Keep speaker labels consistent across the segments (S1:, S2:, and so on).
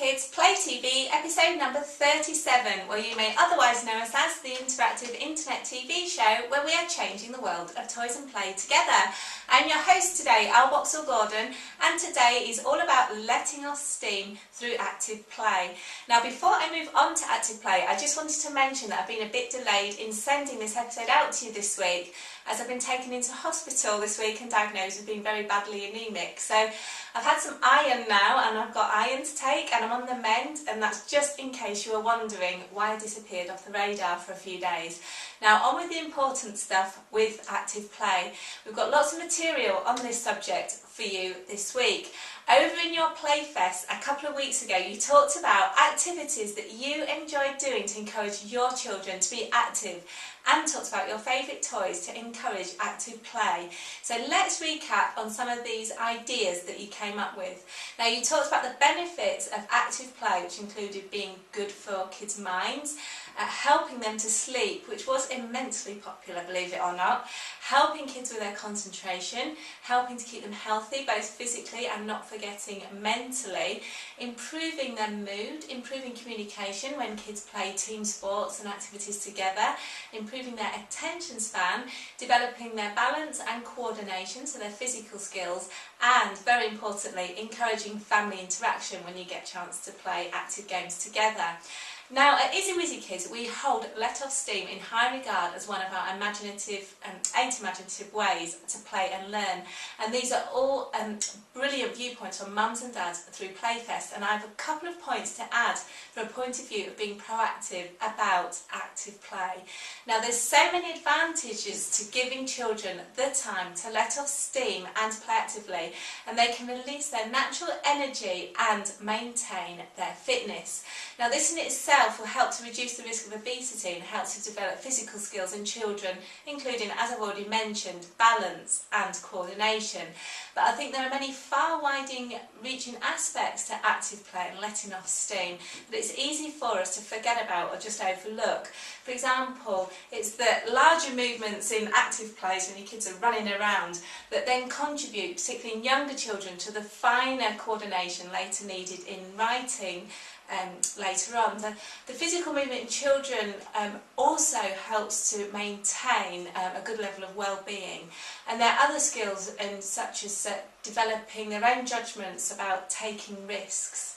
S1: Kids Play TV episode number 37, where you may otherwise know us as the interactive internet TV show where we are changing the world of toys and play together. I'm your host today, Al Boxall-Gordon, and today is all about letting off steam through active play. Now before I move on to active play, I just wanted to mention that I've been a bit delayed in sending this episode out to you this week, as I've been taken into hospital this week and diagnosed with being very badly anemic. So I've had some iron now, and I've got iron to take, and I'm on the mend, and that's just in case you were wondering why I disappeared off the radar for a few days. Now on with the important stuff with active play. We've got lots of material on this subject for you this week. Over in your Playfest a couple of weeks ago, you talked about activities that you enjoyed doing to encourage your children to be active, and talked about your favourite toys to encourage active play. So let's recap on some of these ideas that you came up with. Now you talked about the benefits of active play, which included being good for kids' minds, helping them to sleep, which was immensely popular, believe it or not, helping kids with their concentration, helping to keep them healthy both physically and not forgetting mentally, improving their mood, improving communication when kids play team sports and activities together, improving their attention span, developing their balance and coordination, so their physical skills, and very importantly, encouraging family interaction when you get a chance to play active games together. Now at Izziwizzi Kids, we hold Let Off Steam in high regard as one of our imaginative and 8 imaginative ways to play and learn, and these are all brilliant viewpoints from mums and dads through Playfest, and I have a couple of points to add from a point of view of being proactive about active play. Now there's so many advantages to giving children the time to let off steam and play actively, and they can release their natural energy and maintain their fitness. Now this in itself will help to reduce the risk of obesity and help to develop physical skills in children, including, as I've already mentioned, balance and coordination. But I think there are many far-widening reaching aspects to active play and letting off steam that it's easy for us to forget about or just overlook. For example, it's the larger movements in active plays when your kids are running around that then contribute, particularly in younger children, to the finer coordination later needed in writing later on. The physical movement in children also helps to maintain a good level of well-being, and there are other skills such as developing their own judgments about taking risks.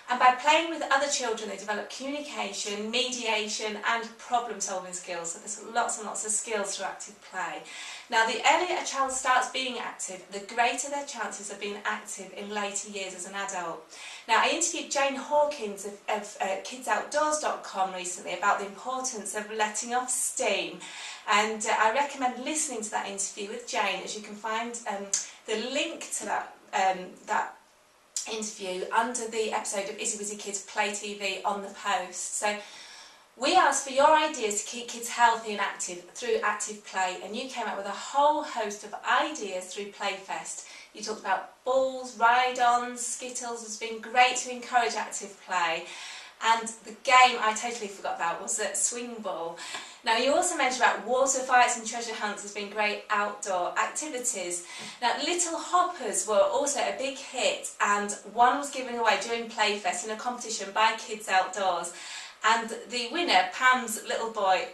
S1: And by playing with other children, they develop communication, mediation and problem-solving skills. So there's lots and lots of skills through active play. Now, the earlier a child starts being active, the greater their chances of being active in later years as an adult. Now, I interviewed Jane Hawkins of kidsoutdoors.com recently about the importance of letting off steam, and I recommend listening to that interview with Jane, as you can find the link to that interview under the episode of Izziwizzi Kids Play TV on the post. So we asked for your ideas to keep kids healthy and active through active play, and you came up with a whole host of ideas through Playfest. You talked about balls, ride-ons, skittles has been great to encourage active play, and the game I totally forgot about was that swing ball. Now you also mentioned about water fights and treasure hunts has been great outdoor activities. Now little hoppers were also a big hit, and one was given away during Playfest in a competition by Kids Outdoors, and the winner, Pam's little boy,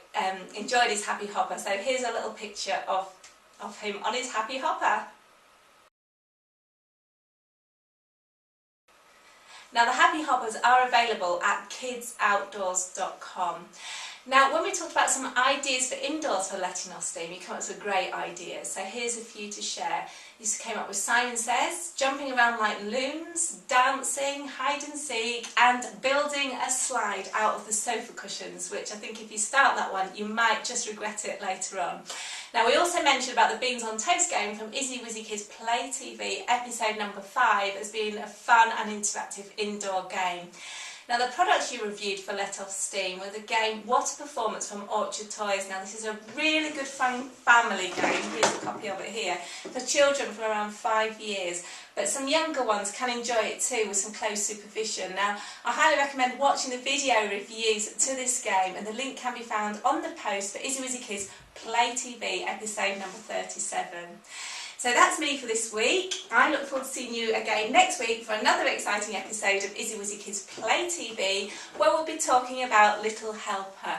S1: enjoyed his happy hopper. So here's a little picture of him on his happy hopper. Now the happy hoppers are available at kidsoutdoors.com. Now when we talked about some ideas for indoors for letting off steam, you come up with some great ideas. So here's a few to share. You came up with Simon Says, jumping around like loons, dancing, hide and seek, and building a slide out of the sofa cushions, which I think if you start that one you might just regret it later on. Now we also mentioned about the Beans on Toast game from Izziwizzi Kids Play TV episode number 5 as being a fun and interactive indoor game. Now the products you reviewed for Let Off Steam were the game What a Performance from Orchard Toys. Now this is a really good fun family game, here's a copy of it here, for children from around 5 years, but some younger ones can enjoy it too with some close supervision. Now I highly recommend watching the video reviews to this game, and the link can be found on the post for Izziwizzi Kids Play TV episode number 37. So that's me for this week. I look forward to seeing you again next week for another exciting episode of Izziwizzi Kids Play TV, where we'll be talking about Little Helper.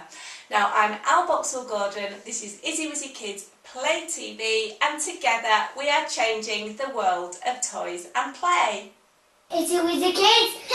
S1: Now, I'm Al Boxall-Gordon, this is Izziwizzi Kids Play TV, and together we are changing the world of toys and play.
S2: Izziwizzi Kids